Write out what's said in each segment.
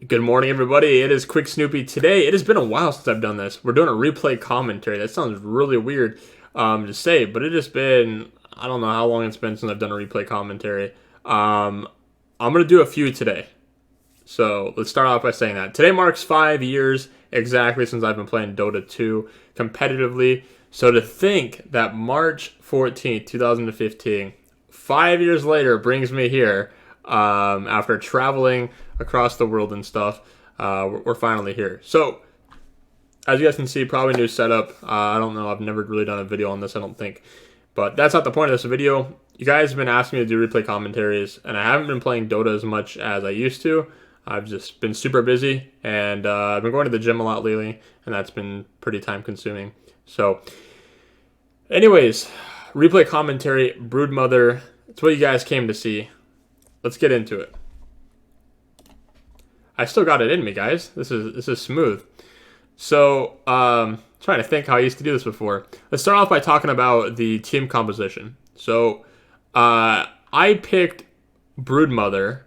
Good morning, everybody. It is QuikSnoopy. Today, it has been a while since I've done this. We're doing a replay commentary. That sounds really weird to say, but it has been, I don't know how long it's been since I've done a replay commentary. I'm going to do a few today. So let's start off by saying that. Today marks 5 years exactly since I've been playing Dota 2 competitively. So to think that March 14th, 2015, 5 years later, brings me here after traveling across the world and stuff, we're finally here. So, as you guys can see, probably new setup. I don't know, I've never really done a video on this, I don't think. But that's not the point of this video. You guys have been asking me to do replay commentaries, and I haven't been playing Dota as much as I used to. I've just been super busy, and I've been going to the gym a lot lately, and that's been pretty time consuming. So, anyways, replay commentary, Broodmother. It's what you guys came to see. Let's get into it. I still got it in me, guys. This is smooth. So, trying to think how I used to do this before. Let's start off by talking about the team composition. So, I picked Broodmother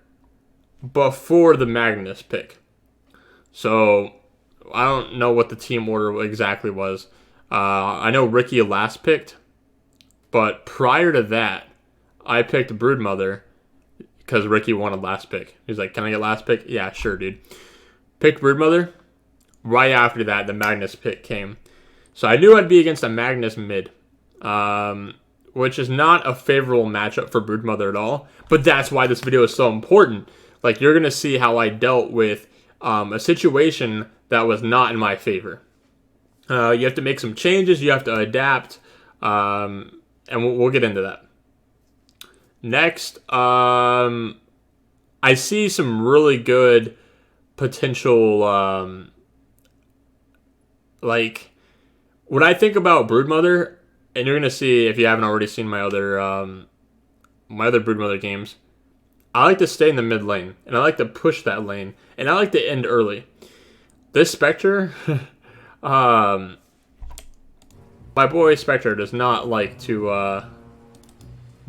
before the Magnus pick. So, I don't know what the team order exactly was. I know Ricky last picked, but prior to that, I picked Broodmother because Ricky wanted last pick. He's like, can I get last pick? Yeah, sure, dude. Picked Broodmother. Right after that, the Magnus pick came. So I knew I'd be against a Magnus mid, which is not a favorable matchup for Broodmother at all. But that's why this video is so important. Like, you're going to see how I dealt with a situation that was not in my favor. You have to make some changes. You have to adapt. And we'll get into that. Next, I see some really good potential, like, when I think about Broodmother, and you're going to see if you haven't already seen my other Broodmother games, I like to stay in the mid lane, and I like to push that lane, and I like to end early. This Spectre, my boy Spectre does not like to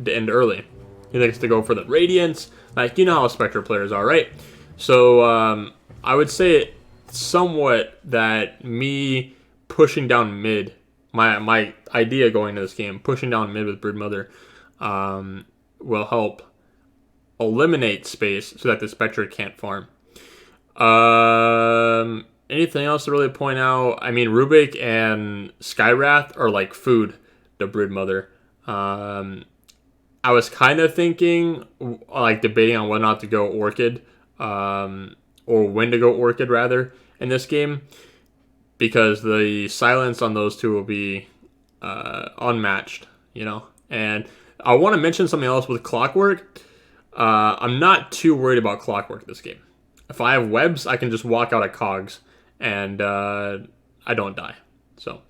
end early. He likes to go for the Radiance. Like, you know how Spectre players are, right? So, I would say somewhat that me pushing down mid, my idea going into this game, pushing down mid with Broodmother, will help eliminate space so that the Spectre can't farm. Anything else to really point out? I mean, Rubik and Skywrath are like food to Broodmother. I was kind of thinking, like, debating on whether or not to go Orchid, or when to go Orchid, rather, in this game, because the silence on those two will be unmatched, you know? And I want to mention something else with Clockwork. I'm not too worried about Clockwork this game. If I have webs, I can just walk out of Cogs, and I don't die, so...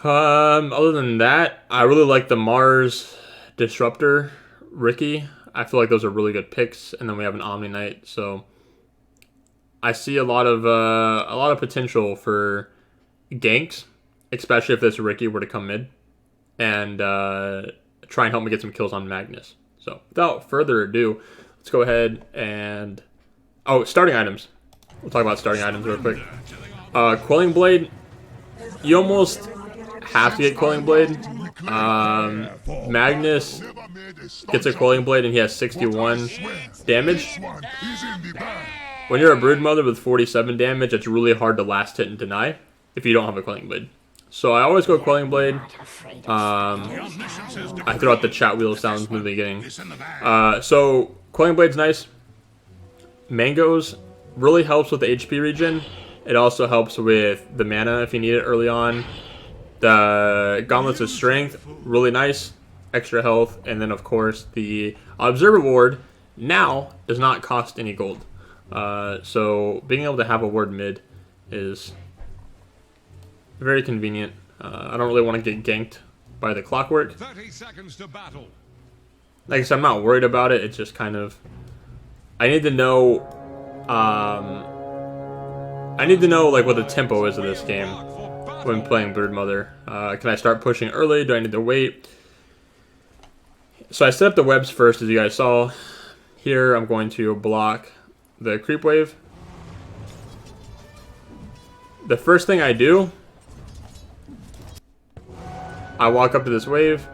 other than that, I really like the Mars Disruptor Ricky. I feel like those are really good picks, and then we have an Omni Knight, so I see a lot of potential for ganks, especially if this Ricky were to come mid and try and help me get some kills on Magnus. So without further ado, let's go ahead and starting items. We'll talk about starting items real quick. Quelling Blade, you almost have to get Quelling Blade. Magnus gets a Quelling Blade and he has 61 damage. When you're a Broodmother with 47 damage, it's really hard to last hit and deny if you don't have a Quelling Blade. So I always go Quelling Blade. I throw out the chat wheel sounds in the beginning. So Quelling Blade's nice. Mangoes really helps with the HP regen. It also helps with the mana if you need it early on. The Gauntlets of Strength, really nice, extra health, and then of course the Observer Ward now does not cost any gold. So being able to have a ward mid is very convenient. I don't really want to get ganked by the Clockwork. 30 seconds to battle. Like I said, I'm not worried about it. It's just kind of, I need to know like what the tempo is of this game when playing Broodmother. Can I start pushing early? Do I need to wait? So I set up the webs first, as you guys saw. Here I'm going to block the creep wave. The first thing I do, I walk up to this wave.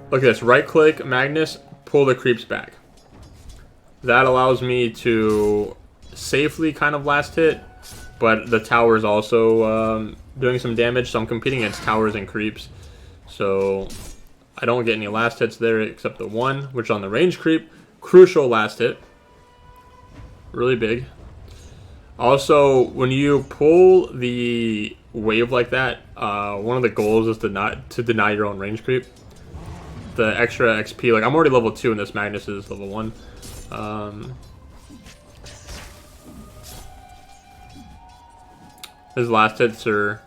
Look at this, right click, Magnus, pull the creeps back. That allows me to safely kind of last hit, but the tower is also doing some damage, so I'm competing against towers and creeps. So I don't get any last hits there except the one, which on the range creep, crucial last hit. Really big. Also, when you pull the wave like that, one of the goals is to deny your own range creep. The extra XP, like I'm already level 2 and this Magnus is level 1. His last hits are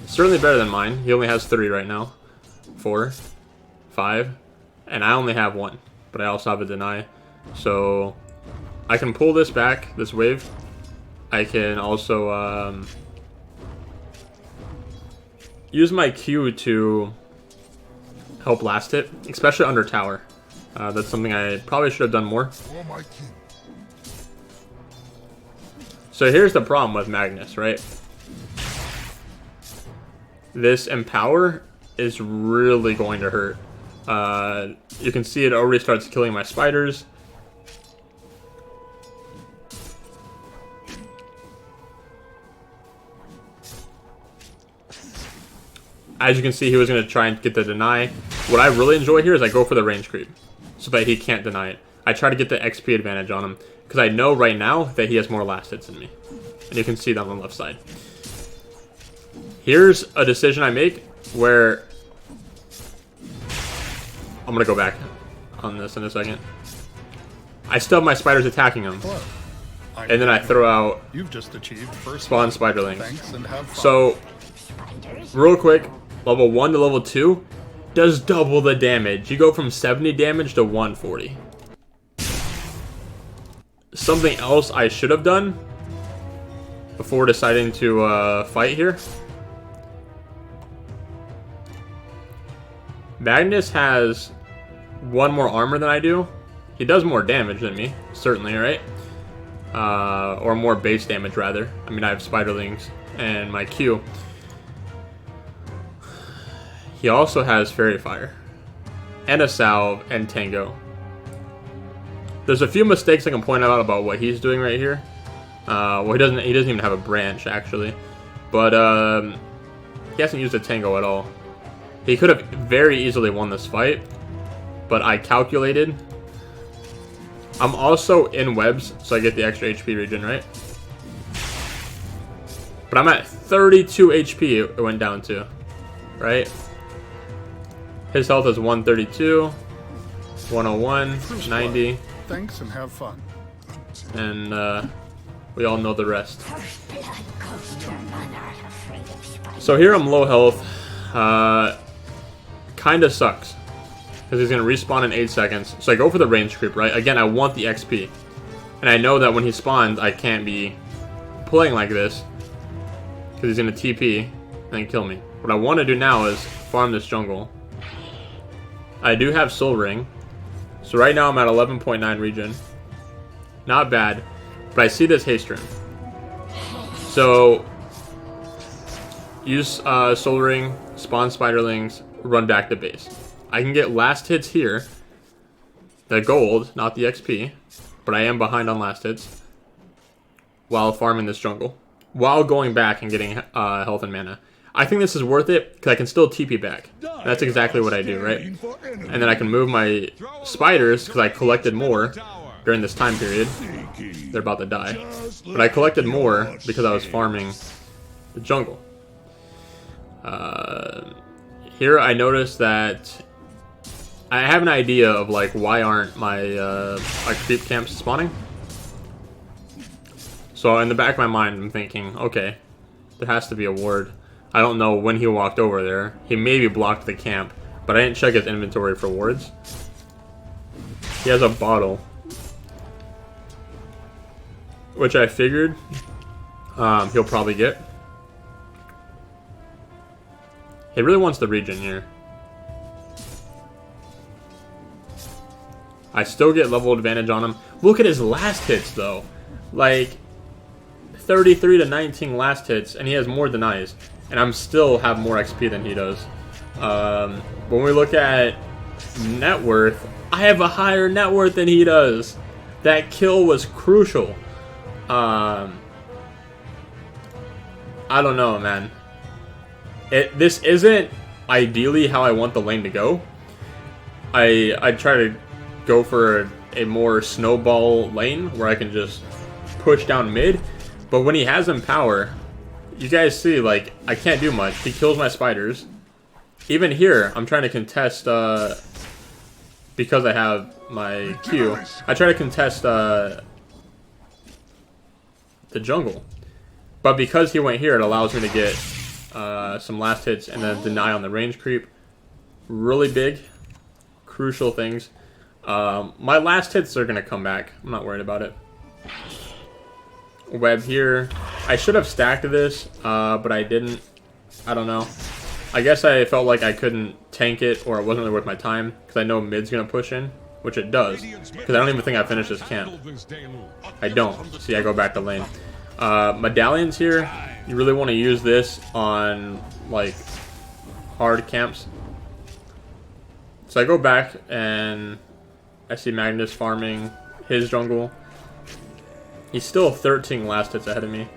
certainly better than mine. He only has 3 right now. 4, 5, and I only have 1. But I also have a deny. So I can pull this back, this wave. I can also use my Q to help last hit, especially under tower. That's something I probably should have done more. So here's the problem with Magnus, right? This Empower is really going to hurt. You can see it already starts killing my spiders. As you can see, he was going to try and get the deny. What I really enjoy here is I go for the range creep, so that he can't deny it. I try to get the XP advantage on him, because I know right now that he has more last hits than me. And you can see that on the left side. Here's a decision I make where... I'm going to go back on this in a second. I still have my spiders attacking him. And then I throw out You've just achieved first spawn spiderlings. Thanks and have fun. So, real quick, level 1 to level 2 does double the damage. You go from 70 damage to 140. Something else I should have done before deciding to fight here. Magnus has 1 more armor than I do. He does more damage than me, certainly, right? Or more base damage, rather. I mean, I have spiderlings and my Q. He also has Fairy Fire, and a Salve, and Tango. There's a few mistakes I can point out about what he's doing right here. Well, he doesn't even have a branch, actually. But, he hasn't used a Tango at all. He could have very easily won this fight, but I calculated. I'm also in webs, so I get the extra HP regen, right? But I'm at 32 HP it went down to, right? His health is 132, 101, 90. Thanks and have fun. And we all know the rest. So here I'm low health. Kinda sucks. Because he's going to respawn in 8 seconds. So I go for the range creep, right? Again, I want the XP. And I know that when he spawns, I can't be playing like this. Because he's going to TP and then kill me. What I want to do now is farm this jungle. I do have Soul Ring. So right now I'm at 11.9 regen. Not bad. But I see this haste ring. So use Soul Ring, spawn spiderlings, run back to base. I can get last hits here. The gold, not the XP. But I am behind on last hits. While farming this jungle. While going back and getting health and mana. I think this is worth it because I can still TP back. That's exactly what I do, right? And then I can move my spiders because I collected more during this time period. They're about to die. But I collected more because I was farming the jungle. Here I noticed that I have an idea of like why aren't my creep camps spawning. So in the back of my mind I'm thinking, okay, there has to be a ward. I don't know when he walked over there. He maybe blocked the camp, but I didn't check his inventory for wards. He has a bottle, which I figured he'll probably get. He really wants the regen here. I still get level advantage on him. Look at his last hits, though. Like, 33 to 19 last hits, and he has more denies. And I'm still have more XP than he does. When we look at net worth, I have a higher net worth than he does. That kill was crucial. I don't know, man. This isn't ideally how I want the lane to go. I try to go for a more snowball lane where I can just push down mid. But when he has Empower, you guys see, like, I can't do much. He kills my spiders. Even here, I'm trying to contest, because I have my Q, I try to contest the jungle. But because he went here, it allows me to get some last hits and then deny on the range creep. Really big, crucial things. My last hits are going to come back. I'm not worried about it. Web here. I should have stacked this, but I didn't. I don't know. I guess I felt like I couldn't tank it, or it wasn't really worth my time, because I know mid's going to push in, which it does. Because I don't even think I finished this camp. I don't. See, I go back to lane. Medallions here, you really want to use this on, like, hard camps. So I go back, and I see Magnus farming his jungle. He's still 13 last hits ahead of me.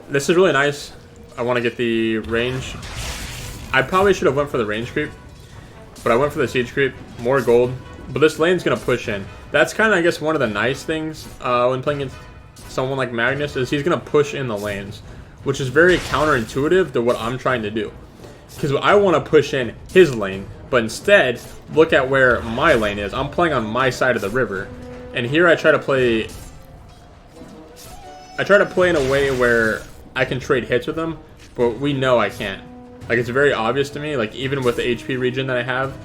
This is really nice. I want to get the range. I probably should have went for the range creep, but I went for the siege creep. More gold, but this lane's gonna push in. That's kind of, I guess, one of the nice things when playing against someone like Magnus is he's gonna push in the lanes, which is very counterintuitive to what I'm trying to do. Because I want to push in his lane, but instead, look at where my lane is. I'm playing on my side of the river, and here I try to play. I try to play in a way where I can trade hits with him, but we know I can't. Like, it's very obvious to me. Like, even with the HP regen that I have,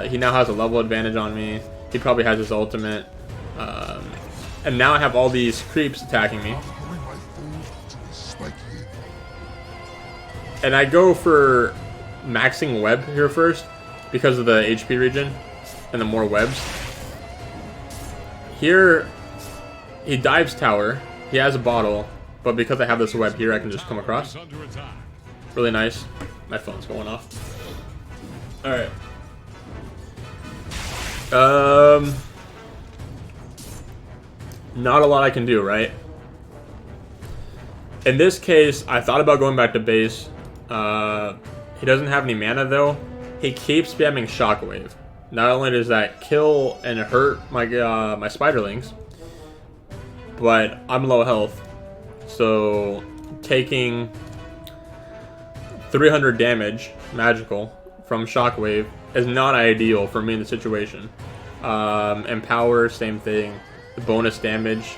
he now has a level advantage on me. He probably has his ultimate, and now I have all these creeps attacking me. And I go for maxing web here first because of the HP regen and the more webs. Here, he dives tower. He has a bottle, but because I have this web here, I can just come across. Really nice. My phone's going off. Alright. Not a lot I can do, right? In this case, I thought about going back to base. He doesn't have any mana, though. He keeps spamming Shockwave. Not only does that kill and hurt my my spiderlings, but I'm low health. So taking 300 damage, magical, from Shockwave is not ideal for me in the situation. Empower, same thing. The bonus damage,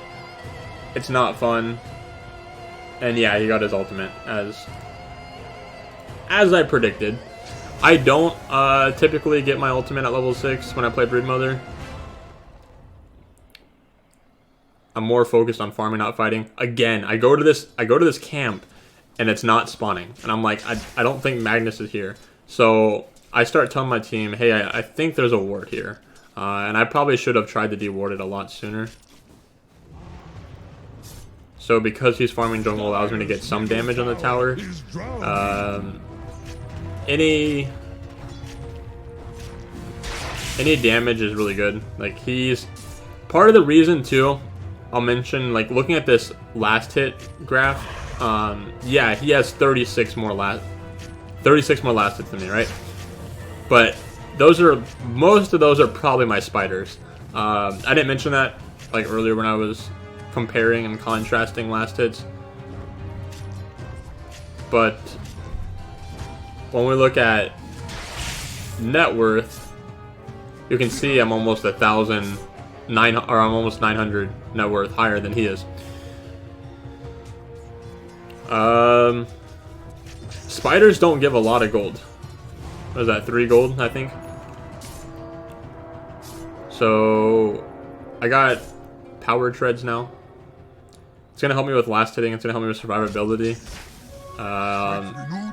it's not fun. And yeah, he got his ultimate, as I predicted. I don't typically get my ultimate at level 6 when I play Broodmother. I'm more focused on farming, not fighting. Again, I go to this camp, and it's not spawning. And I'm like, I don't think Magnus is here. So I start telling my team, hey, I think there's a ward here. And I probably should have tried to deward it a lot sooner. So because he's farming jungle allows me to get some damage on the tower. Any damage is really good. Like, he's part of the reason too. I'll mention, like, looking at this last hit graph. Yeah, he has 36 more last hits than me, right? But most of those are probably my spiders. I didn't mention that like earlier when I was comparing and contrasting last hits. But when we look at net worth, you can see I'm almost 1,009, or I'm almost 900 net worth higher than he is. Spiders don't give a lot of gold. What is that, 3 gold, I think? So I got power treads now. It's gonna help me with last hitting. It's gonna help me with survivability.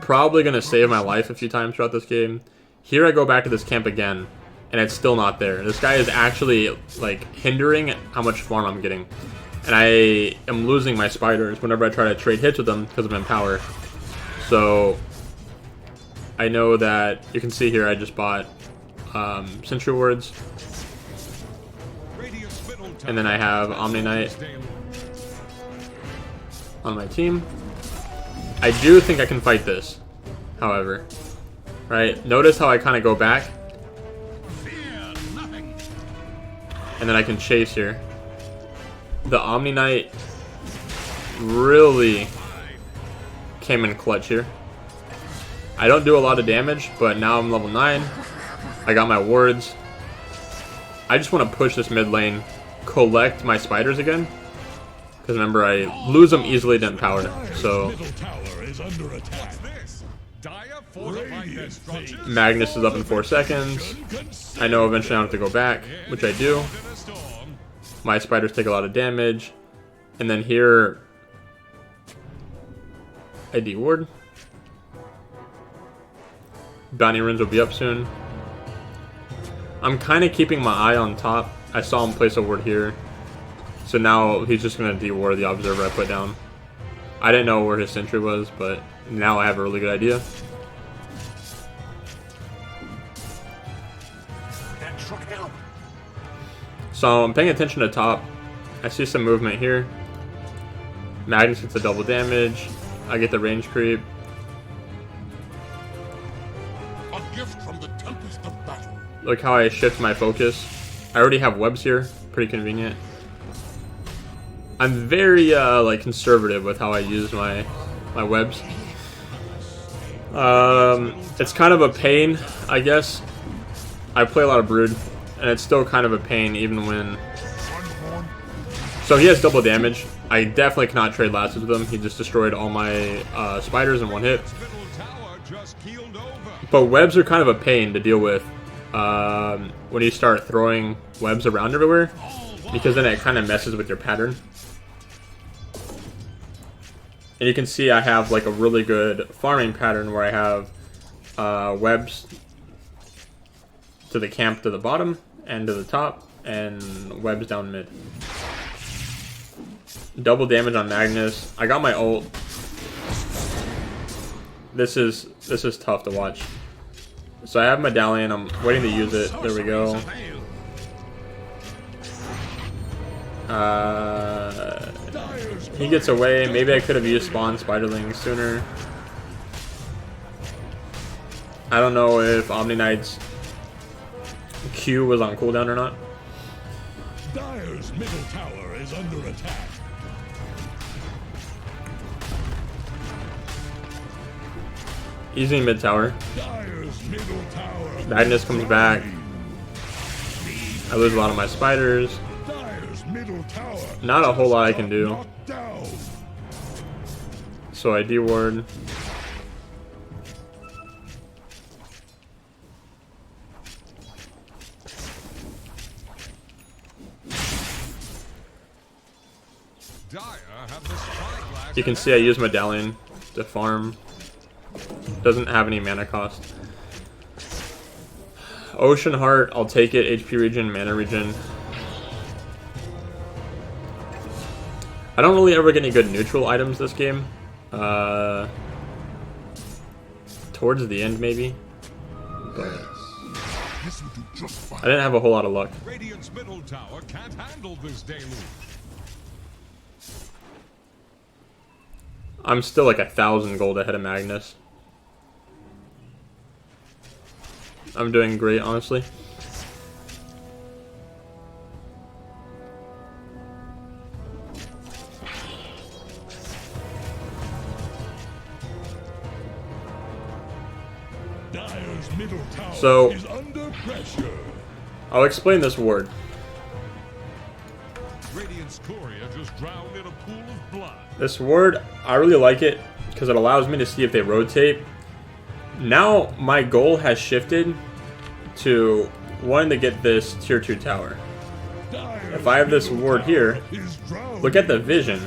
Probably gonna save my life a few times throughout this game. Here I go back to this camp again, and it's still not there. This guy is actually like hindering how much farm I'm getting, and I am losing my spiders whenever I try to trade hits with them because I'm in power. So I know that you can see here I just bought Sentry Wards, and then I have Omni Knight on my team. I do think I can fight this, however. Right? Notice how I kind of go back. And then I can chase here. The Omni Knight really came in clutch here. I don't do a lot of damage, but now I'm level 9. I got my wards. I just want to push this mid lane, collect my spiders again. Because remember, I lose them easily to empower. So Magnus is up in 4 seconds. I know eventually I have to go back, which I do. My spiders take a lot of damage. And then here, I de-ward. Bounty runes will be up soon. I'm kind of keeping my eye on top. I saw him place a ward here. So now he's just going to de-ward the observer I put down. I didn't know where his sentry was, but now I have a really good idea. So I'm paying attention to top. I see some movement here. Magnus gets the double damage. I get the range creep. A gift from the tempest of battle. Look how I shift my focus. I already have webs here. Pretty convenient. I'm very like conservative with how I use my webs. It's kind of a pain, I guess. I play a lot of Brood, and it's still kind of a pain even when... So he has double damage. I definitely cannot trade lasses with him. He just destroyed all my spiders in 1 hit. But webs are kind of a pain to deal with when you start throwing webs around everywhere, because then it kind of messes with your pattern. And you can see I have like a really good farming pattern where I have webs to the camp to the bottom and to the top, and webs down mid. Double damage on Magnus. I got my ult. This is tough to watch. So I have Medallion. I'm waiting to use it. There we go. He gets away. Maybe I could have used Spawn Spiderling sooner. I don't know if Omni Knight's Q was on cooldown or not. Dire's middle tower is under attack. Easy mid tower. Dire's middle tower. Magnus comes back. I lose a lot of my spiders. Dire's middle tower. Not a whole lot I can do. Knocked down. So I de-ward. You can see I use Medallion to farm. Doesn't have any mana cost. Ocean Heart, I'll take it. HP regen, mana regen. I don't really ever get any good neutral items this game. Towards the end, maybe. But I didn't have a whole lot of luck. Radiant's middle tower can't handle this deluge. I'm still like 1,000 gold ahead of Magnus. I'm doing great, honestly. Dire's middle tower So, is under pressure. I'll explain this ward. Radiant's courier just drowned in a pool of blood. This ward, I really like it because it allows me to see if they rotate. Now my goal has shifted to wanting to get this tier 2 tower. If I have this ward here, look at the vision.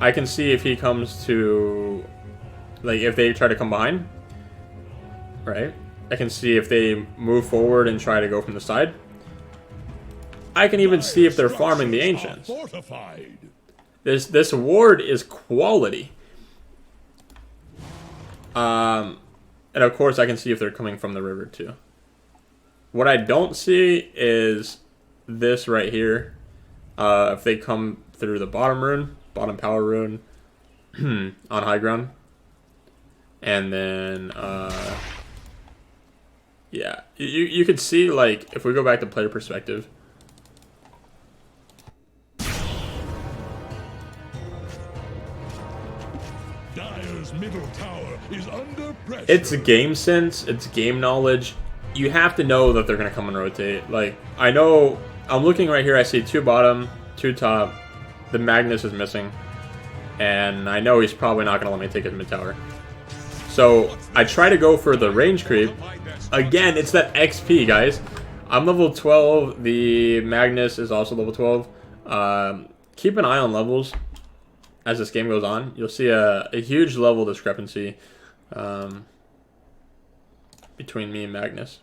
I can see if he comes to, like, if they try to come behind, right? I can see if they move forward and try to go from the side. I can even see if they're farming the ancients. Fortified. This ward is quality. And of course I can see if they're coming from the river too. What I don't see is this right here. If they come through the bottom rune, bottom power rune on high ground. And then yeah, you could see, like, if we go back to player perspective. Dire's middle tower is under pressure. It's game sense, it's game knowledge. You have to know that they're going to come and rotate. Like, I know, I'm looking right here, I see 2 bottom, 2 top. The Magnus is missing. And I know he's probably not going to let me take his mid tower. So, I try to go for the range creep. Again, it's that XP, guys. I'm level 12, the Magnus is also level 12. Keep an eye on levels as this game goes on. You'll see a huge level discrepancy between me and Magnus.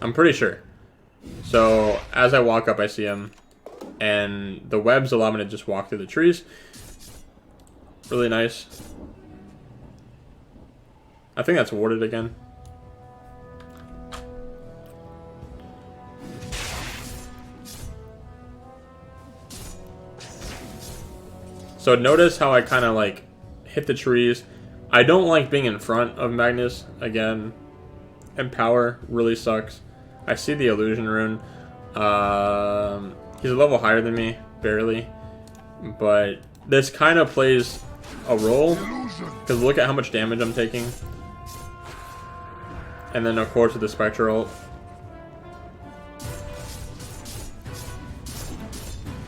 I'm pretty sure. So as I walk up, I see him, and the webs allow me to just walk through the trees. Really nice. I think that's warded again. So notice how I kind of like hit the trees. I don't like being in front of Magnus again. Empower really sucks. I see the illusion rune. He's a level higher than me, barely. But this kind of plays a role, because look at how much damage I'm taking. And then of course with the Spectral.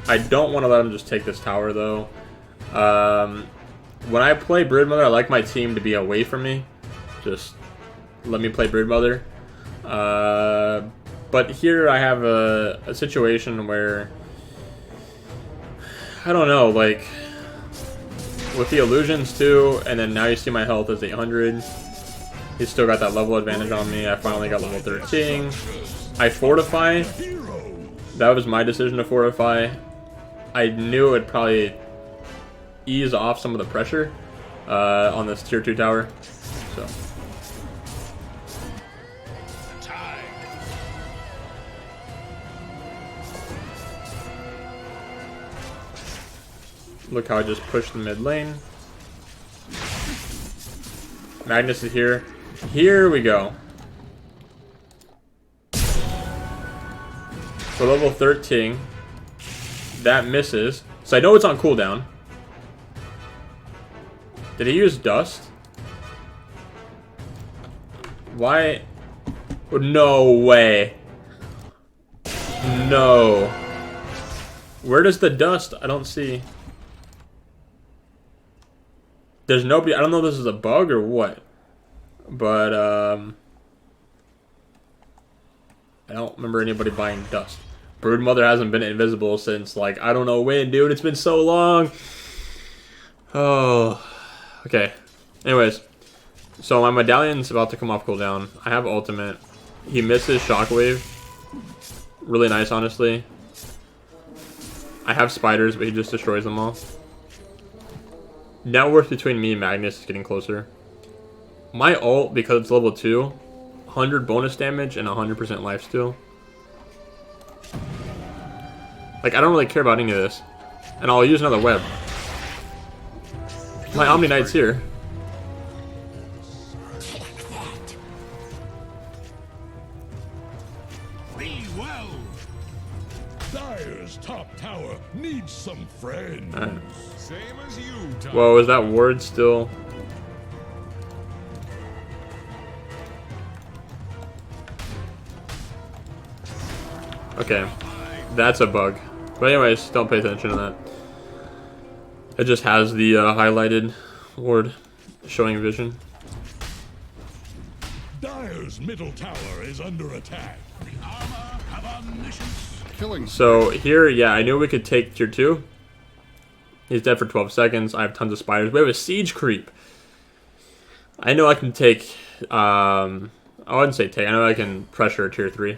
I don't want to let him just take this tower though. When I play Broodmother, I like my team to be away from me. Just let me play Broodmother. But here I have a situation where, I don't know, like, with the illusions too, and then now you see my health is 800. He's still got that level advantage on me. I finally got level 13. I fortify. That was my decision to fortify. I knew it would probably ease off some of the pressure on this tier 2 tower. So. Look how I just pushed the mid lane. Magnus is here. Here we go. For level 13. That misses. So I know it's on cooldown. Did he use dust? Why? Oh, no way. No. Where does the dust? I don't see. There's nobody. I don't know if this is a bug or what. But, I don't remember anybody buying dust. Broodmother hasn't been invisible since, like, I don't know when, dude. It's been so long. Oh. Okay. Anyways. So my medallion's about to come off cooldown. I have ultimate. He misses shockwave. Really nice, honestly. I have spiders, but he just destroys them all. Net worth between me and Magnus is getting closer. My ult, because it's level 2, 100 bonus damage and 100% lifesteal. Like, I don't really care about any of this. And I'll use another web. My Omni Knight's here. Be well. Dire's top tower needs some friends. Same as you, Tom. Whoa, is that ward still? Okay, that's a bug. But anyways, don't pay attention to that. It just has the highlighted ward showing vision. Dire's middle tower is under attack. The armor have omniscience. Killing. So here, yeah, I knew we could take tier 2. He's dead for 12 seconds. I have tons of spiders. We have a siege creep. I know I can take I wouldn't say take. I know I can pressure tier 3.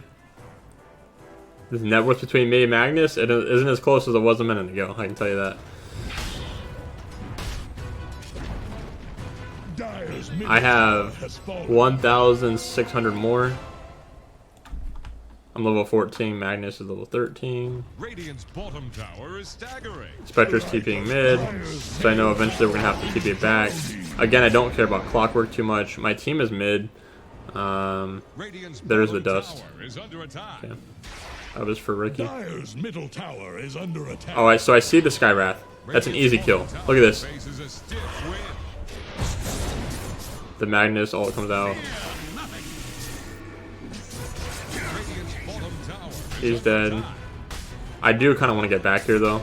The net worth between me and Magnus, it isn't as close as it was a minute ago. I can tell you that. I have 1,600 more. I'm level 14. Magnus is level 13. Radiant's bottom tower is staggering. Spectre's TPing mid, so I know eventually we're gonna have to TP it back. Again, I don't care about clockwork too much. My team is mid. There's the dust. Okay. That was for Ricky. Dire's middle tower is under attack. Oh, so I see the Skywrath. That's an easy kill. Look at this. The Magnus ult comes out. He's dead. I do kind of want to get back here though.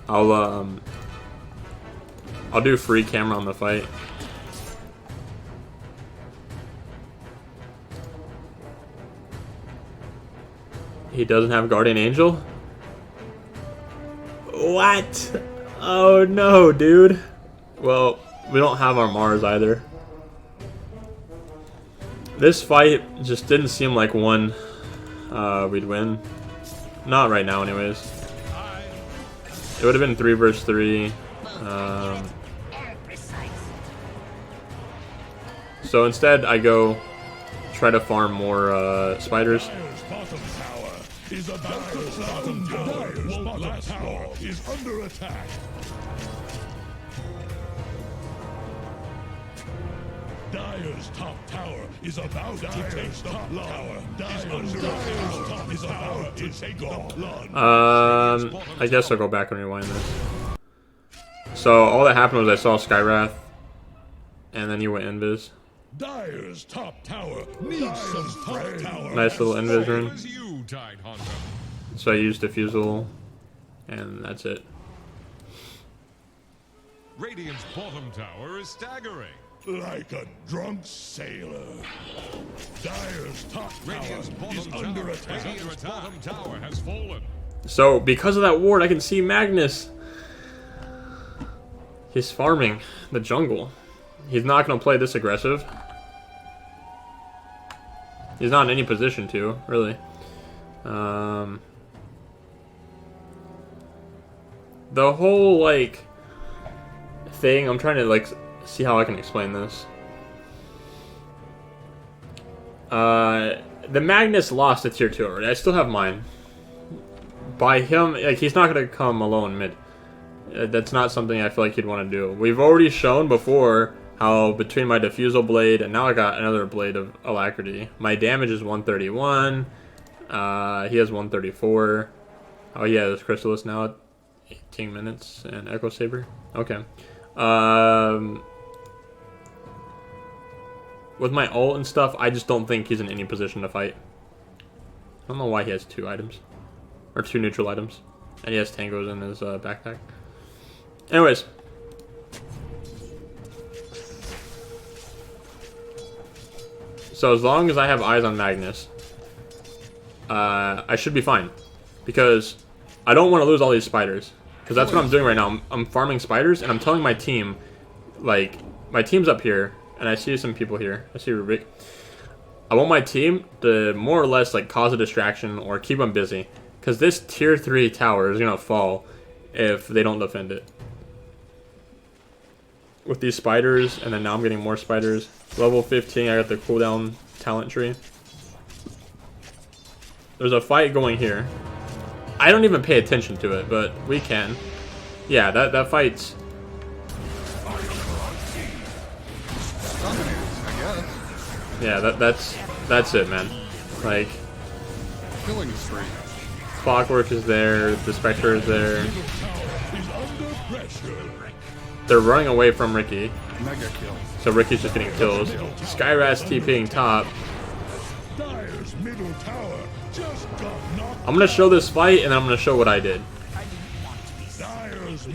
I'll do free camera on the fight. He doesn't have Guardian Angel? What? Oh no, dude. Well, we don't have our Mars either. This fight just didn't seem like one we'd win. Not right now anyways. It would have been 3 versus 3. So instead I go try to farm more spiders. Is about Dire's tower is under attack. Dire's top tower is about to take the tower. Dire's top is about to take the blood. I guess I'll go back and rewind this. So all that happened was I saw Skywrath, and then you went invis. Dire's top tower needs some top tower. Nice little invis rune. So I used Diffusal, and that's it. Radiant's bottom tower is staggering. Like a drunk sailor. Dire's top tower is under attack. Radiant's bottom tower has fallen. So because of that ward, I can see Magnus. He's farming the jungle. He's not going to play this aggressive. He's not in any position to, really. The whole, like, thing, I'm trying to, like, see how I can explain this. The Magnus lost to tier 2 already. I still have mine. By him, like, he's not going to come alone mid. That's not something I feel like he'd want to do. We've already shown before how between my Diffusal Blade and now I got another Blade of Alacrity, my damage is 131. He has 134. Oh, he has Chrysalis now at 18 minutes and Echo Saber. Okay. With my ult and stuff, I just don't think he's in any position to fight. I don't know why he has 2 items. Or 2 neutral items. And he has tangos in his backpack. Anyways. So as long as I have eyes on Magnus, I should be fine. Because I don't want to lose all these spiders. Because that's what I'm doing right now. I'm farming spiders, and I'm telling my team, like, my team's up here, and I see some people here. I see Rick. I want my team to more or less, like, cause a distraction or keep them busy. Because this tier 3 tower is going to fall if they don't defend it. With these spiders, and then now I'm getting more spiders. Level 15, I got the cooldown talent tree. There's a fight going here. I don't even pay attention to it, but we can. Yeah, that fight's... Yeah, that's it, man. Like... Killing spree. Clockwork is there, the Spectre is there. They're running away from Ricky. Mega kill. So Ricky's just getting kills. Skywrath's TPing top. I'm gonna show this fight and then I'm gonna show what I did.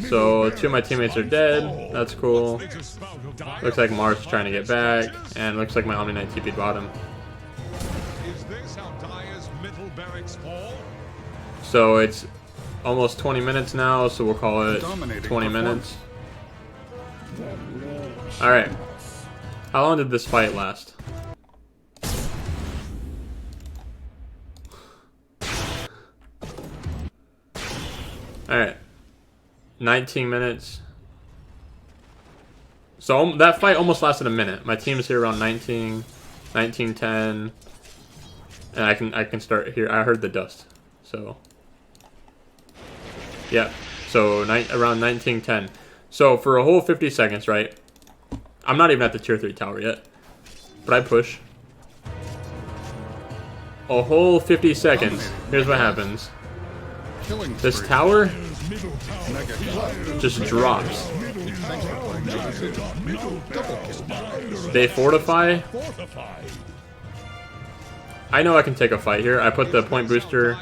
So 2 of my teammates are dead. That's cool. Looks like Mars is trying to get back. And looks like my Omni Knight TP'd bottom. So it's almost 20 minutes now, so we'll call it 20 minutes. Alright. How long did this fight last? Alright. 19 minutes. So that fight almost lasted a minute. My team's here around 19:10. And I can start here. I heard the dust. So yeah. So around 19:10. So for a whole 50 seconds, right? I'm not even at the tier 3 tower yet. But I push. A whole 50 seconds. Here's what happens. This tower just drops. They fortify. I know I can take a fight here. I put the point booster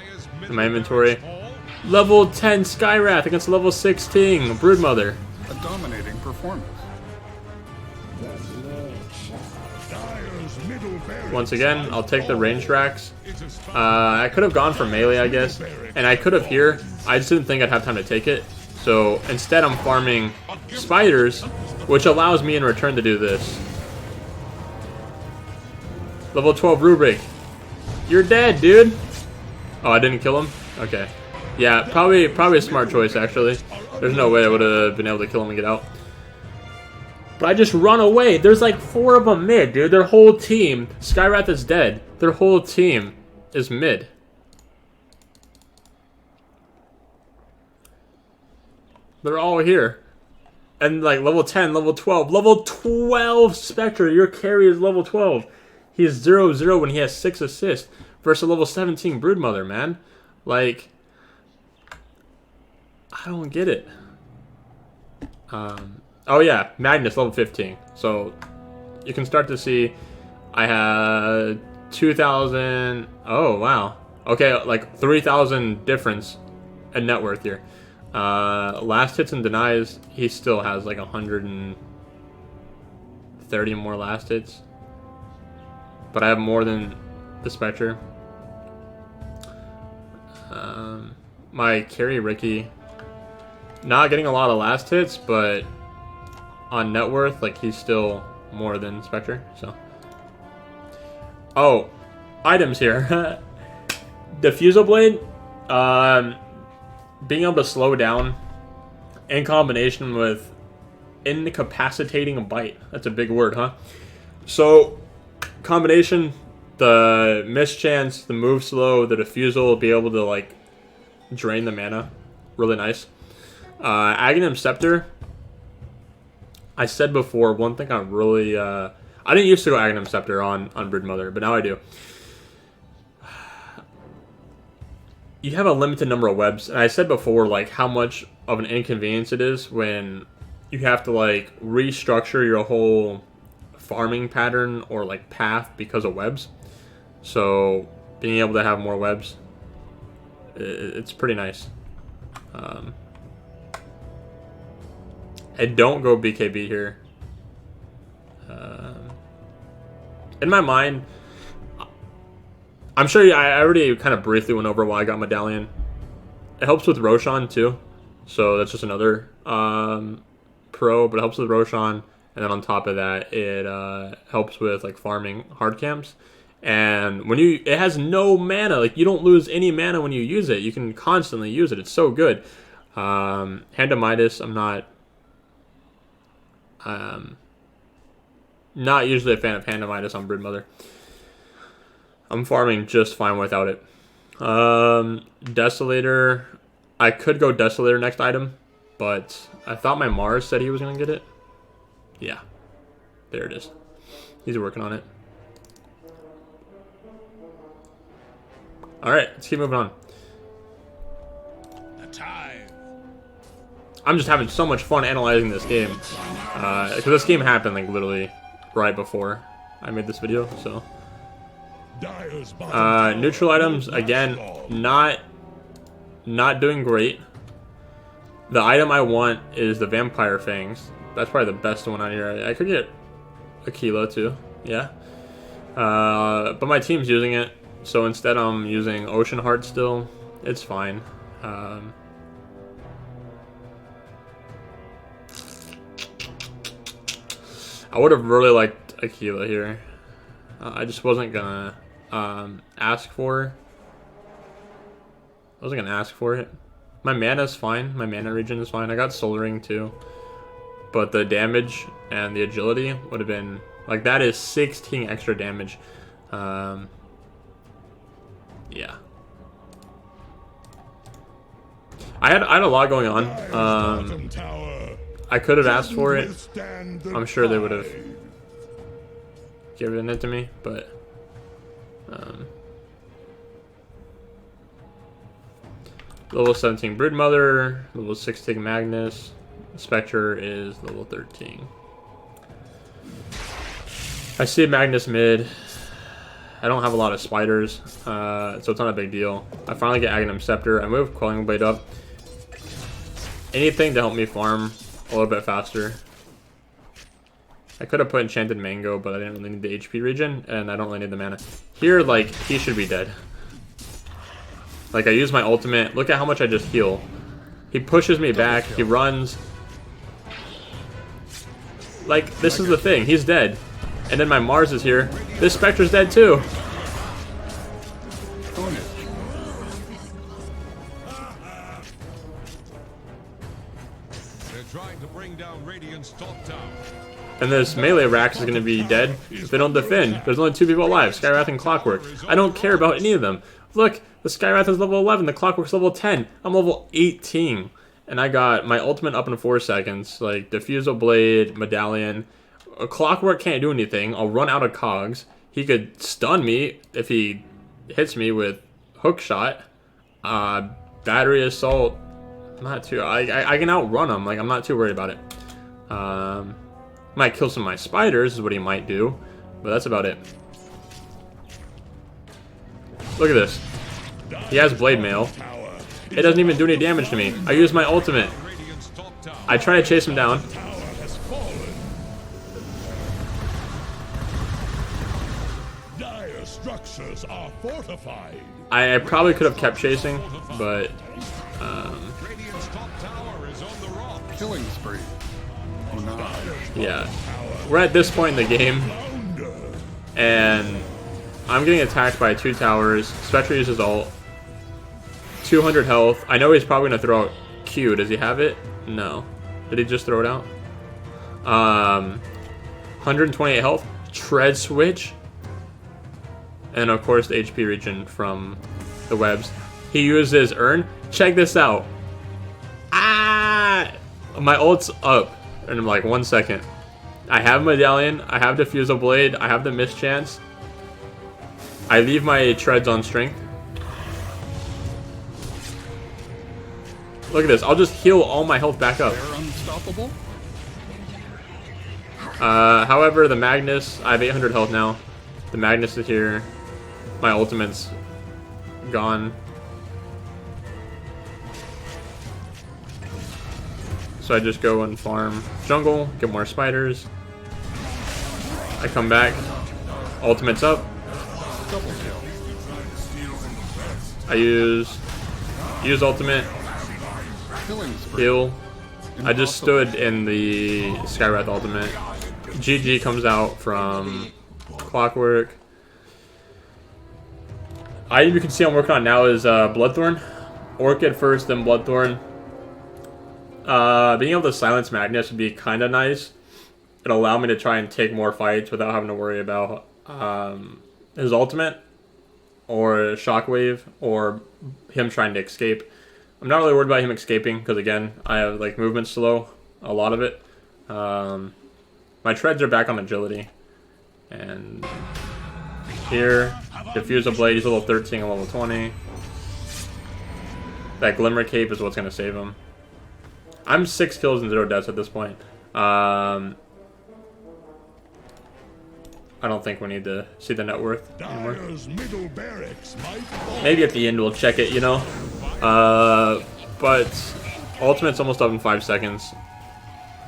in my inventory. Level 10 Skywrath against level 16 Broodmother. A dominating performance. Once again, I'll take the range racks. I could have gone for melee, I guess. And I could have here. I just didn't think I'd have time to take it. So instead I'm farming spiders, which allows me in return to do this. Level 12 Rubric. You're dead, dude. Oh, I didn't kill him? Okay. Yeah, probably a smart choice, actually. There's no way I would have been able to kill him and get out. But I just run away. There's like 4 of them mid, dude. Their whole team. Skywrath is dead. Their whole team is mid. They're all here. And like level 10, level 12. Level 12 Spectre. Your carry is level 12. He is 0-0 when he has 6 assists. Versus level 17 Broodmother, man. Like, I don't get it. Oh yeah, Magnus level 15. So you can start to see I had 2,000. Oh wow. Okay, like 3,000 difference in net worth here. Last hits and denies, he still has like 130 more last hits. But I have more than the Spectre. My carry Ricky, not getting a lot of last hits, but on net worth, like he's still more than Spectre. So, oh, items here. Diffusal Blade, being able to slow down in combination with incapacitating a bite. That's a big word, huh? So, combination, the mischance, the move slow, the diffusal will be able to like drain the mana. Really nice. Aghanim Scepter. I said before, one thing I'm really... I didn't used to go Aghanim Scepter on Broodmother, but now I do. You have a limited number of webs, and I said before, like, how much of an inconvenience it is when you have to, like, restructure your whole farming pattern or, like, path because of webs. So, being able to have more webs, it's pretty nice. I don't go BKB here. In my mind, I'm sure I already kind of briefly went over why I got Medallion. It helps with Roshan too, so that's just another pro, but it helps with Roshan, and then on top of that, it helps with like farming hard camps. And when it has no mana, like you don't lose any mana when you use it. You can constantly use it. It's so good. Hand of Midas, I'm not usually a fan of Hand of Midas on Broodmother. I'm farming just fine without it. Desolator, I could go Desolator next item, but I thought my Mars said he was going to get it. Yeah, there it is. He's working on it. Alright, let's keep moving on. I'm just having so much fun analyzing this game. Because this game happened like literally right before I made this video, so. Neutral items, again, not doing great. The item I want is the Vampire Fangs. That's probably the best one on here. I could get a Kilo too, yeah. But my team's using it. So instead I'm using Ocean Heart still. It's fine. I would have really liked Aquila here. I just wasn't gonna ask for. I wasn't gonna ask for it. My mana's fine. My mana regen is fine. I got Soul Ring too. But the damage and the agility would have been like that is 16 extra damage. Yeah. I had a lot going on. I could have asked for it. I'm sure they would have given it to me, but level 17 Broodmother, level 16 Magnus, Spectre is level 13. I see Magnus mid. I don't have a lot of spiders, so it's not a big deal. I finally get Aghanim Scepter. I move Quelling Blade up. Anything to help me farm a little bit faster. I could have put Enchanted Mango, but I didn't really need the HP regen, and I don't really need the mana. Here, like, he should be dead. Like, I use my ultimate. Look at how much I just heal. He pushes me back. He runs. Like, this is the thing. He's dead. And then my Mars is here. This Spectre's dead, too. Trying to bring down Radiant's top tower. And this melee Rax is going to be dead if they don't defend. There's only 2 people alive, Skywrath and Clockwork. I don't care about any of them. Look, the Skywrath is level 11, the Clockwork's level 10. I'm level 18. And I got my ultimate up in 4 seconds. Like, Diffusal Blade, Medallion. A Clockwork can't do anything. I'll run out of cogs. He could stun me if he hits me with Hook Shot. Battery Assault. Not too. I can outrun him. Like, I'm not too worried about it. Might kill some of my spiders is what he might do, but that's about it. Look at this. He has Blade Mail. It doesn't even do any damage to me. I use my ultimate. I try to chase him down. Dire structures are fortified. I probably could have kept chasing, but Radiant's top tower is on the rocks. Killing spree. Oh no. yeah. We're at this point in the game, and I'm getting attacked by 2 towers. Spectre uses ult. 200 health. I know he's probably going to throw out Q. Does he have it? No. Did he just throw it out? 128 health. Tread Switch. And of course the HP regen from the webs. He uses Urn. Check this out. Ah! My ult's up in like 1 second. I have Medallion. I have Diffusal Blade. I have the Mischance. I leave my treads on strength. Look at this. I'll just heal all my health back up. They're unstoppable. However, the Magnus, I have 800 health now. The Magnus is here. My ultimate's gone. So I just go and farm jungle, get more spiders. I come back. Ultimate's up. Double kill. I use ultimate. Killing spree. Heal. I just stood in the Skywrath ultimate. GG comes out from Clockwork. You can see I'm working on now is Bloodthorn. Orchid first, then Bloodthorn. Being able to silence Magnus would be kind of nice. It'll allow me to try and take more fights without having to worry about his ultimate or Shockwave or him trying to escape. I'm not really worried about him escaping because, again, I have like movement slow, a lot of it. My treads are back on agility. And here, Diffuse a Blade, he's level 13 and level 20. That Glimmer Cape is what's going to save him. I'm 6 kills and 0 deaths at this point. I don't think we need to see the net worth anymore. Maybe at the end we'll check it, you know? But ultimate's almost up in 5 seconds.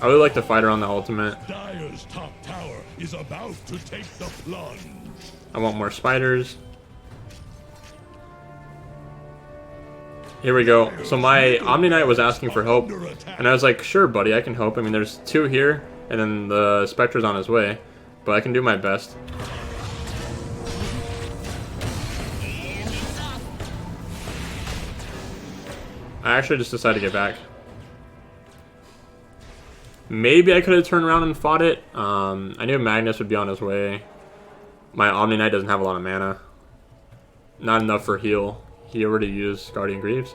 I really like to fight around the ultimate. Dire's top tower is about to take the plunge. I want more spiders. Here we go. So my Omni Knight was asking for help, and I was like, sure, buddy, I can help. I mean, there's 2 here. and then the Spectre's on his way. But I can do my best. I actually just decided to get back. Maybe I could have turned around and fought it. I knew Magnus would be on his way. My Omni Knight doesn't have a lot of mana. Not enough for heal. He already used Guardian Greaves.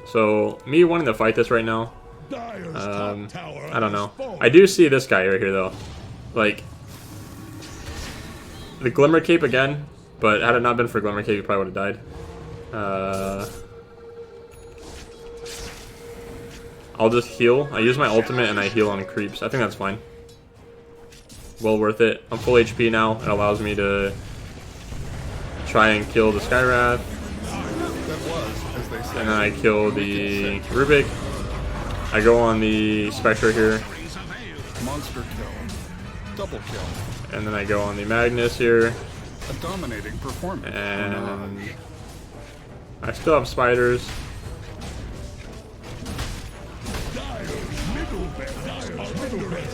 So, me wanting to fight this right now, I don't know. I do see this guy right here, though. Like, the Glimmer Cape again, but had it not been for Glimmer Cape, he probably would have died. I'll just heal. I use my ultimate and I heal on creeps. I think that's fine. Well worth it. I'm full HP now. It allows me to try and kill the Skywrath. And then I kill the Rubik. I go on the Spectre here. Monster kill. Double kill. And then I go on the Magnus here. A dominating performance. And I still have spiders.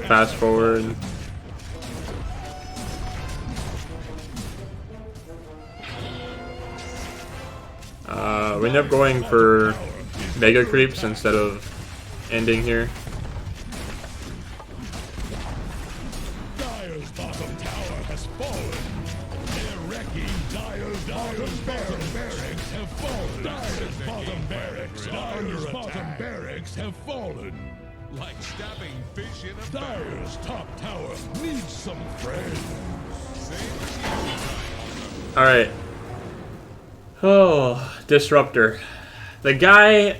Fast forward. We end up going for Mega Creeps instead of ending here. Dire's bottom tower has fallen. They're wrecking Dire's bottom barracks have fallen. Dire's bottom barracks have fallen. Like stabbing fish in a Dire's top tower needs some friends. Alright. Oh, Disruptor. The guy,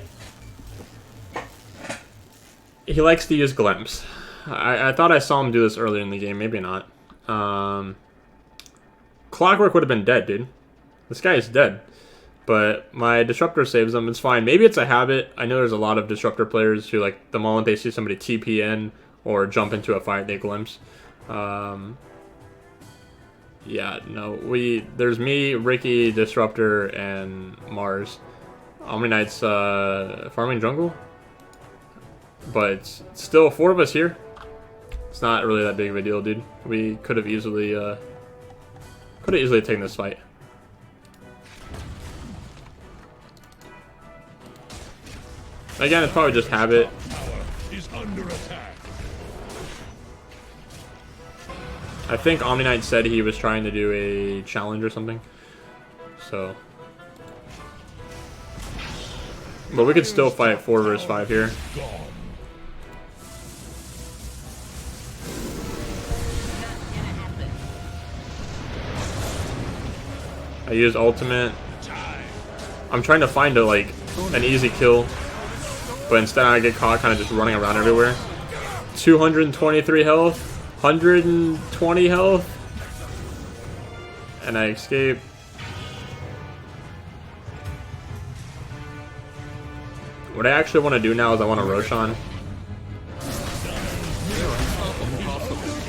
he likes to use glimpse. I thought I saw him do this earlier in the game, maybe not. Clockwork would have been dead, dude. This guy is dead. But my Disruptor saves him, it's fine. Maybe it's a habit. I know there's a lot of Disruptor players who, like, the moment they see somebody TP in or jump into a fight, they glimpse. Yeah, no, there's me, Ricky, Disruptor, and Mars. Omni Knight's farming jungle. But it's still 4 of us here. It's not really that big of a deal, dude. We could have easily taken this fight. Again, it's probably just habit. Is under attack. I think Omni Knight said he was trying to do a challenge or something. So. But we could still fight 4 versus 5 here. I use ultimate. I'm trying to find an easy kill. But instead I get caught kind of just running around everywhere. 223 health. 120 health. And I escape. What I actually want to do now is I want to Roshan.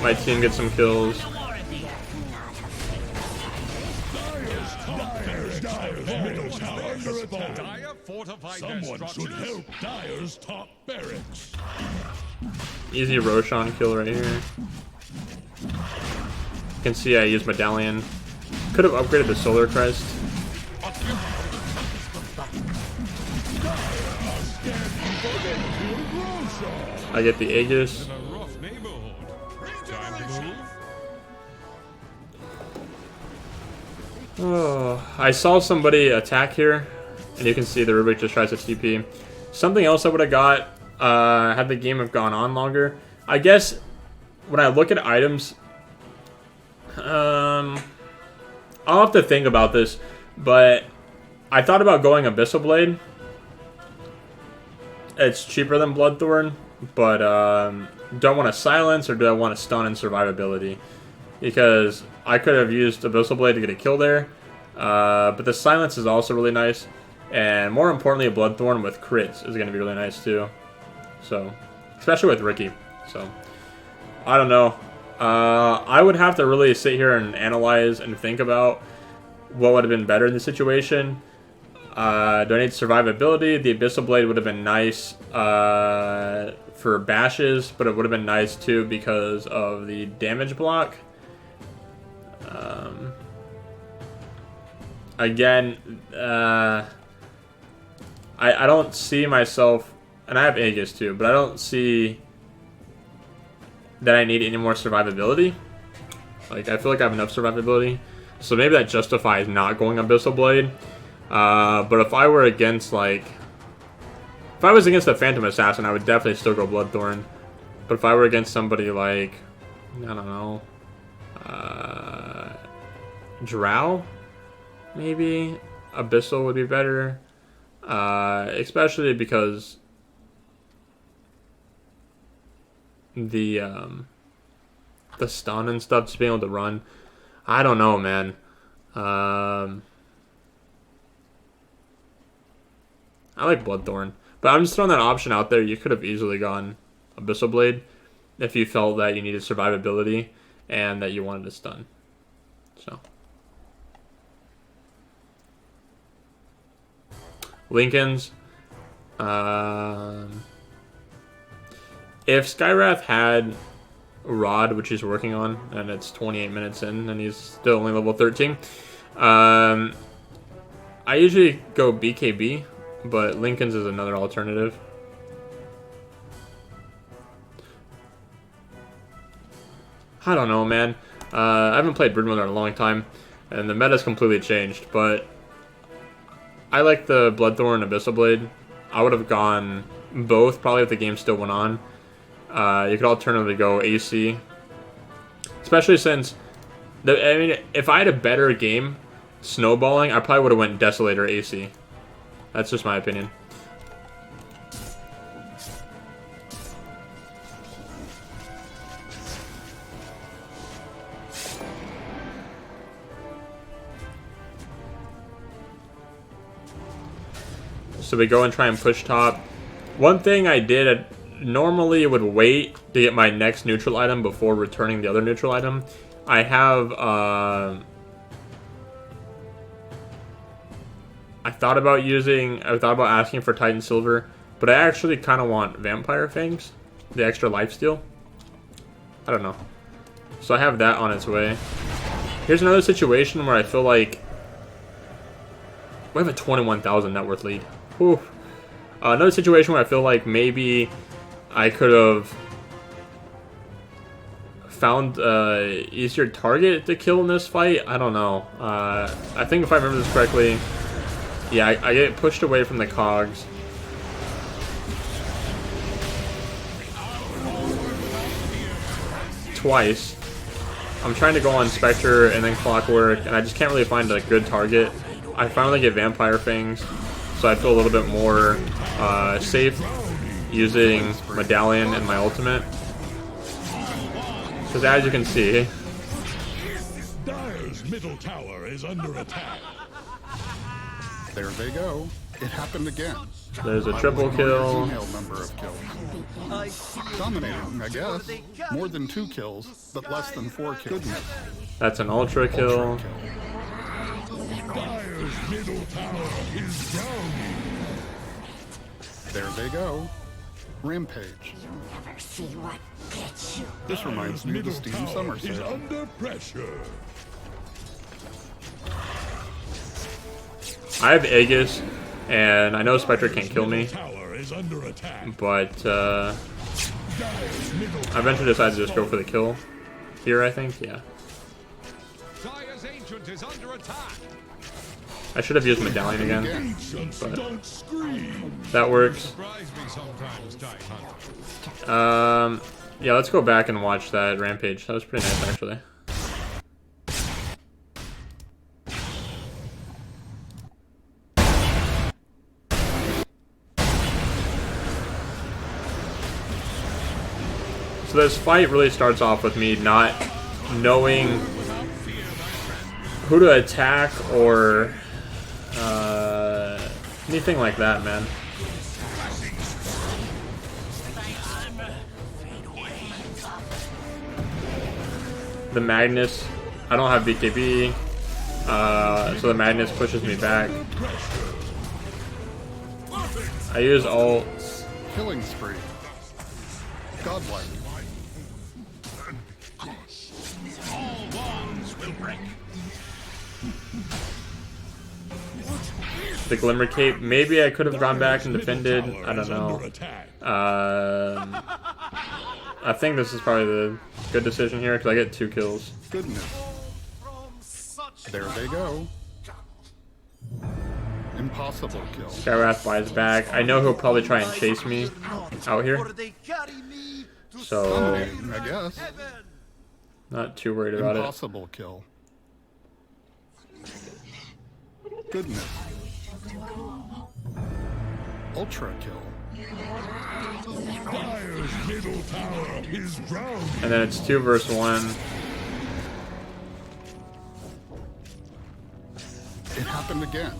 My team gets some kills. Someone should help Dire's top barracks. Easy Roshan kill right here. You can see I use Medallion. Could have upgraded the Solar Crest. I get the Aegis. Oh, I saw somebody attack here, and you can see the Rubik just tries to TP. Something else I would have got had the game have gone on longer. I guess when I look at items, I'll have to think about this, but I thought about going Abyssal Blade. It's cheaper than Bloodthorn, but do I want to silence or do I want to stun and survivability? Because I could have used Abyssal Blade to get a kill there, but the silence is also really nice, and more importantly, a Bloodthorn with crits is going to be really nice too. So, especially with Ricky. So, I don't know. I would have to really sit here and analyze and think about what would have been better in the situation. Do I need survivability? The Abyssal Blade would have been nice for bashes, but it would have been nice too because of the damage block. Again, I don't see myself, and I have Aegis too, but I don't see that I need any more survivability. Like, I feel like I have enough survivability, so maybe that justifies not going Abyssal Blade. But if I were against, like, if I was against a Phantom Assassin, I would definitely still go Bloodthorn. But if I were against somebody like, I don't know, Drow, maybe Abyssal would be better. Especially because the stun and stuff, just being able to run. I don't know, man. I like Bloodthorn, but I'm just throwing that option out there. You could have easily gone Abyssal Blade if you felt that you needed survivability and that you wanted to stun. So, Lincoln's. If Skywrath had Rod, which he's working on, and it's 28 minutes in, and he's still only level 13, I usually go BKB. But Lincoln's is another alternative. I don't know, man. I haven't played Broodmother in a long time, and the meta's completely changed. But I like the Bloodthorn and Abyssal Blade. I would have gone both, probably if the game still went on. You could alternatively go AC. Especially since, I mean, if I had a better game snowballing, I probably would have went Desolator AC. That's just my opinion. So we go and try and push top. One thing I did, normally would wait to get my next neutral item before returning the other neutral item. I have, I thought about asking for Titan Silver, but I actually kind of want Vampire Fangs, the extra lifesteal. I don't know. So I have that on its way. Here's another situation where I feel like we have a 21,000 net worth lead. Whew. Another situation where I feel like maybe I could have found easier target to kill in this fight. I don't know. I think if I remember this correctly, yeah, I get pushed away from the cogs. Twice. I'm trying to go on Spectre and then Clockwork, and I just can't really find a good target. I finally get Vampire Fangs, so I feel a little bit more safe using Medallion and my ultimate. Because as you can see, Dire's middle tower is under attack. There they go. It happened again. there's a triple kill. Female number of kills. Dominating, I guess. More than 2 kills, but less than 4 kills. That's an ultra kill. Dire's middle tower is down. There they go. Rampage. This reminds me of the Middle Steam tower Summer is Sale. under pressure. I have Aegis, and I know Spectre can't kill me, Tower is under attack. but Dire's middle I eventually decided to just go for the kill here, I think. Yeah. Dire's ancient is under attack. I should have used Medallion again. Ancients But- don't scream. That works. Surprise me sometimes, Tight Hunter. Yeah, let's go back and watch that Rampage. That was pretty nice, actually. So this fight really starts off with me not knowing who to attack or anything like that, man. The Magnus, I don't have BKB, so the Magnus pushes me back. I use ult. Killing spree. Godlike. All bonds will break. The Glimmer Cape. Maybe I could have gone back and defended. I don't know. I think this is probably the good decision here because I get 2 kills. Goodness. There they go. Impossible kill. Skywrath buys back. I know he'll probably try and chase me out here. So, Dominating, I guess. not too worried about it. Impossible kill. Goodness. Ultra kill. Dire's middle tower is drowned. And then it's 2 versus 1. It happened again.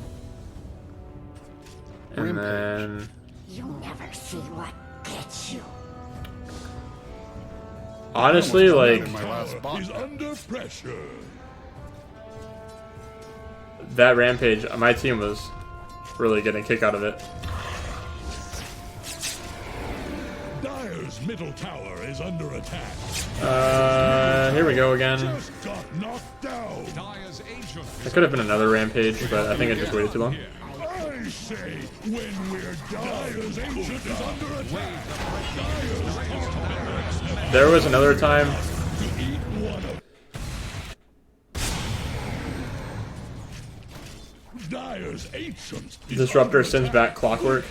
And then You never see what gets you. honestly, like In my last bot. Is under pressure. that rampage, my team was really getting a kick out of it. Dire's middle tower is under attack. Here we go again. Just got knocked down. It could have been another rampage, but I think I just waited too long. I say, when we're Dire's ancient is under attack. There was another time. Dire's ancient is Disruptor under sends attack. back Clockwork.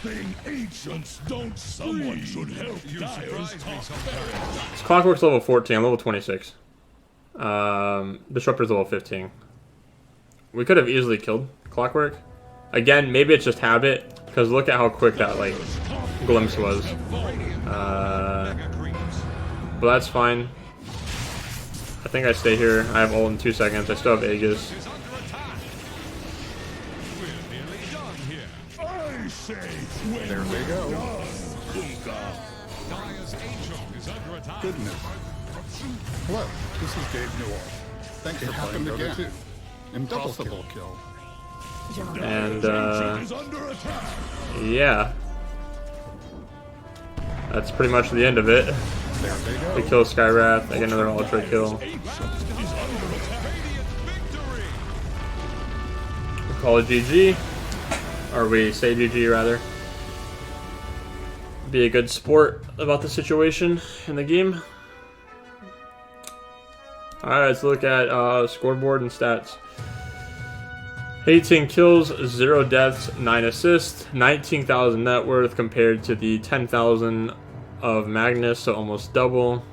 Ancients don't. Someone should help Dire's top barracks. Clockwork's level 14, I'm level 26. Disruptor's level 15. We could have easily killed Clockwork. Again, maybe it's just habit, because look at how quick that like glimpse was. But that's fine. I think I stay here. I have ult in 2 seconds. I still have Aegis. I say, when There they go. Dire's ancient is under attack. Goodness. Hello, this is Dave Newell. Thanks for playing Dota 2. Impossible kill. And Is under attack. yeah, that's pretty much the end of it. There they We go. kill Skywrath. I get another ultra kill. We call it GG, or we say GG rather. Be a good sport about the situation in the game. Alright, let's look at scoreboard and stats. 18 kills, 0 deaths, 9 assists, 19,000 net worth compared to the 10,000 of Magnus, so almost double.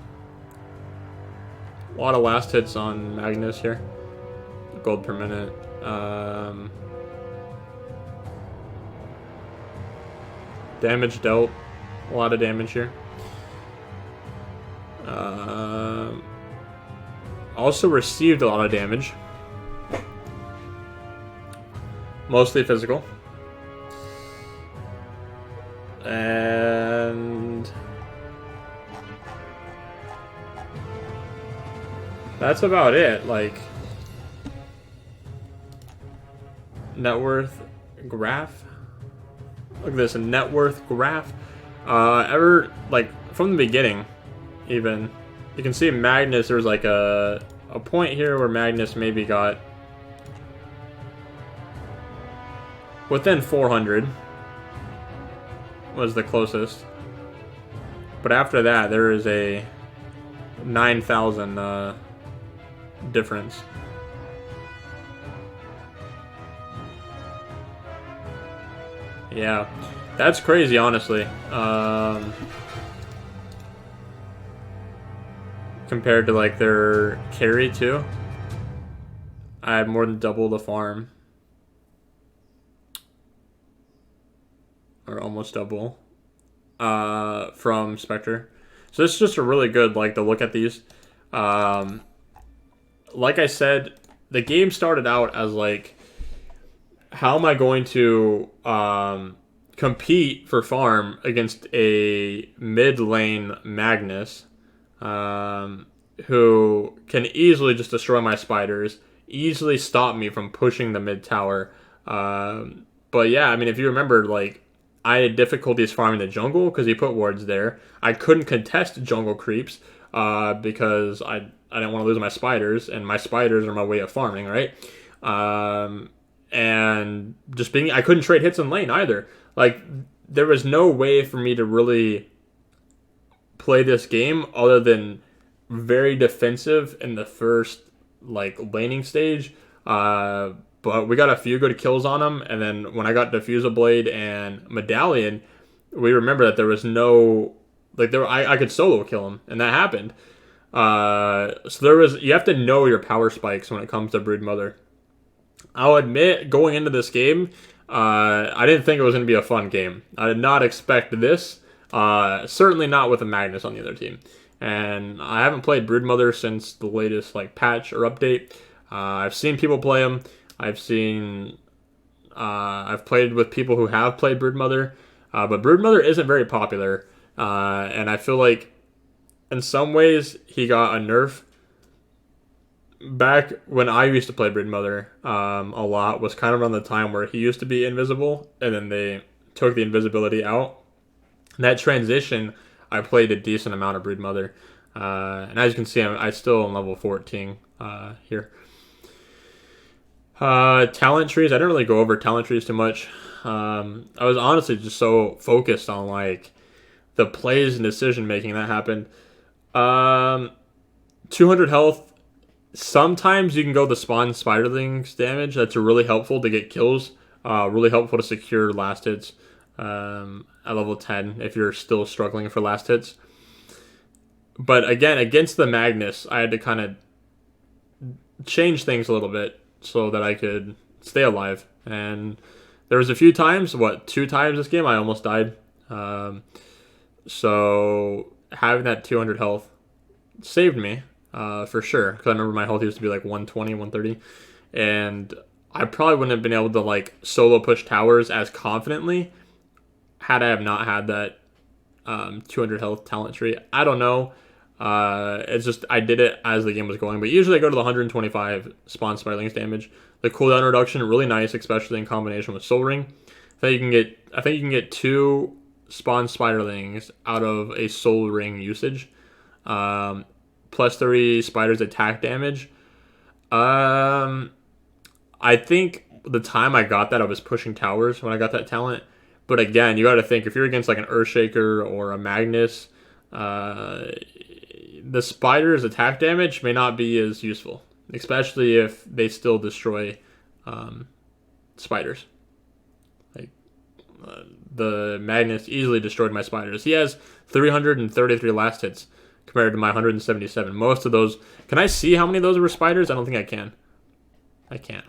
A lot of last hits on Magnus here. Gold per minute. Damage dealt. A lot of damage here. Also received a lot of damage. Mostly physical. And that's about it. Like, net worth graph. Look at this, a net worth graph. Like from the beginning, even you can see Magnus. There was like a point here where Magnus maybe got within 400 was the closest, but after that there is a 9,000 difference. Yeah, that's crazy, honestly. Compared to like their carry too, I had more than double the farm. Or almost double from Spectre. So this is just a really good like to look at these. Like I said, the game started out as like, how am I going to compete for farm against a mid lane Magnus who can easily just destroy my spiders, easily stop me from pushing the mid tower. But yeah, I mean, if you remember, like, I had difficulties farming the jungle because he put wards there. I couldn't contest jungle creeps because I didn't want to lose my spiders, and my spiders are my way of farming, right? And just being, I couldn't trade hits in lane either. Like, there was no way for me to really play this game other than very defensive in the first like laning stage. But we got a few good kills on him, and then when I got Diffusal Blade and Medallion, we remember that there was no like I could solo kill him, and that happened. So there was, you have to know your power spikes when it comes to Broodmother. I'll admit, going into this game, I didn't think it was going to be a fun game. I did not expect this. Certainly not with a Magnus on the other team. And I haven't played Broodmother since the latest like patch or update. I've seen people play him. I've played with people who have played Broodmother, but Broodmother isn't very popular, and I feel like in some ways he got a nerf. Back when I used to play Broodmother a lot was kind of around the time where he used to be invisible, and then they took the invisibility out. And that transition, I played a decent amount of Broodmother, and as you can see, I still am level 14 here. Talent trees. I didn't really go over talent trees too much. I was honestly just so focused on like the plays and decision making that happened. 200 health. Sometimes you can go the spawn spiderlings damage. That's really helpful to get kills. Really helpful to secure last hits at level 10 if you're still struggling for last hits. But again, against the Magnus, I had to kind of change things a little bit so that I could stay alive. And there was a few times, 2 times this game, I almost died. So having that 200 health saved me for sure. Because I remember my health used to be like 120, 130. And I probably wouldn't have been able to like solo push towers as confidently had I have not had that 200 health talent tree. I don't know. It's just I did it as the game was going, but usually I go to the 125 spawn spiderlings damage. The cooldown reduction really nice, especially in combination with Soul Ring. I think you can get 2 spawn spiderlings out of a Soul Ring usage. Plus 3 spiders attack damage. I think the time I got that, I was pushing towers when I got that talent. But again, you got to think if you're against like an Earthshaker or a Magnus, the spiders' attack damage may not be as useful, especially if they still destroy spiders. Like the Magnus easily destroyed my spiders. He has 333 last hits compared to my 177. Most of those. Can I see how many of those were spiders? I don't think I can. I can't.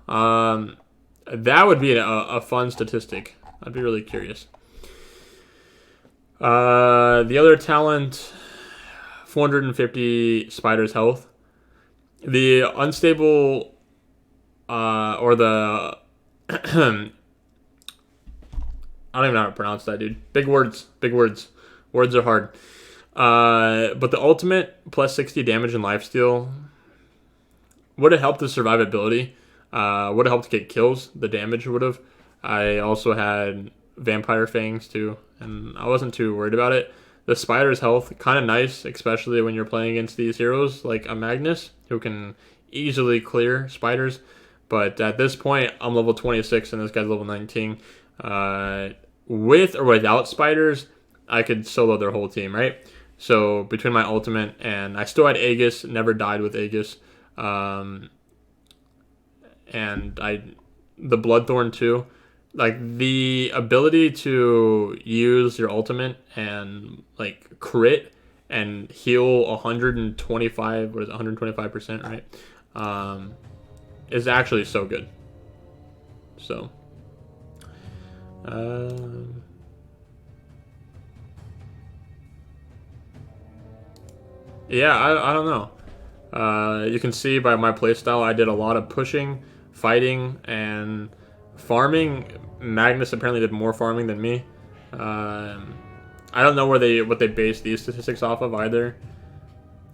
That would be a fun statistic. I'd be really curious. The other talent, 450 spiders health. The unstable, or the, I don't even know how to pronounce that, dude. Big words. Words are hard. But the ultimate, plus 60 damage and lifesteal, would have helped the survivability. Would have helped get kills. The damage would have. I also had Vampire Fangs too, and I wasn't too worried about it. The spider's health, kind of nice, especially when you're playing against these heroes like a Magnus, who can easily clear spiders. But at this point, I'm level 26 and this guy's level 19. With or without spiders, I could solo their whole team, right? So between my ultimate and I still had Aegis, never died with Aegis. And the Bloodthorn too. Like the ability to use your ultimate and like crit and heal 125, 125%, right? Is actually so good. So, yeah, I don't know. You can see by my playstyle, I did a lot of pushing, fighting, and farming. Magnus apparently did more farming than me. I don't know what they base these statistics off of either.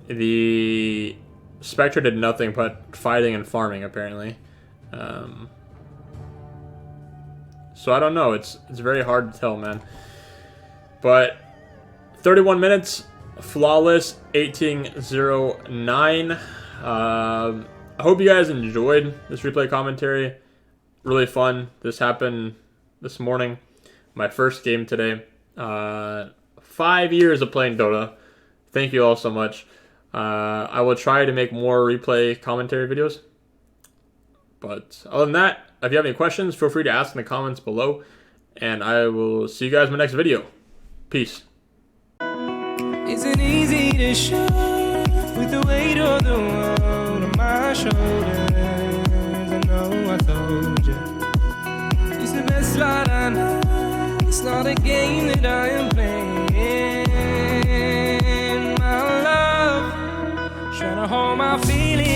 The Spectre did nothing but fighting and farming apparently. So I don't know. It's very hard to tell, man. But 31 minutes, flawless, 18-0-9. I hope you guys enjoyed this replay commentary. Really fun. This happened this morning. My first game today. 5 years of playing Dota. Thank you all so much. I will try to make more replay commentary videos. But other than that, if you have any questions, feel free to ask in the comments below. And I will see you guys in my next video. Peace. Isn't easy to show with the weight of the world on my shoulders. I know I told you it's the best life I know. It's not a game that I am playing. My love, trying to hold my feelings.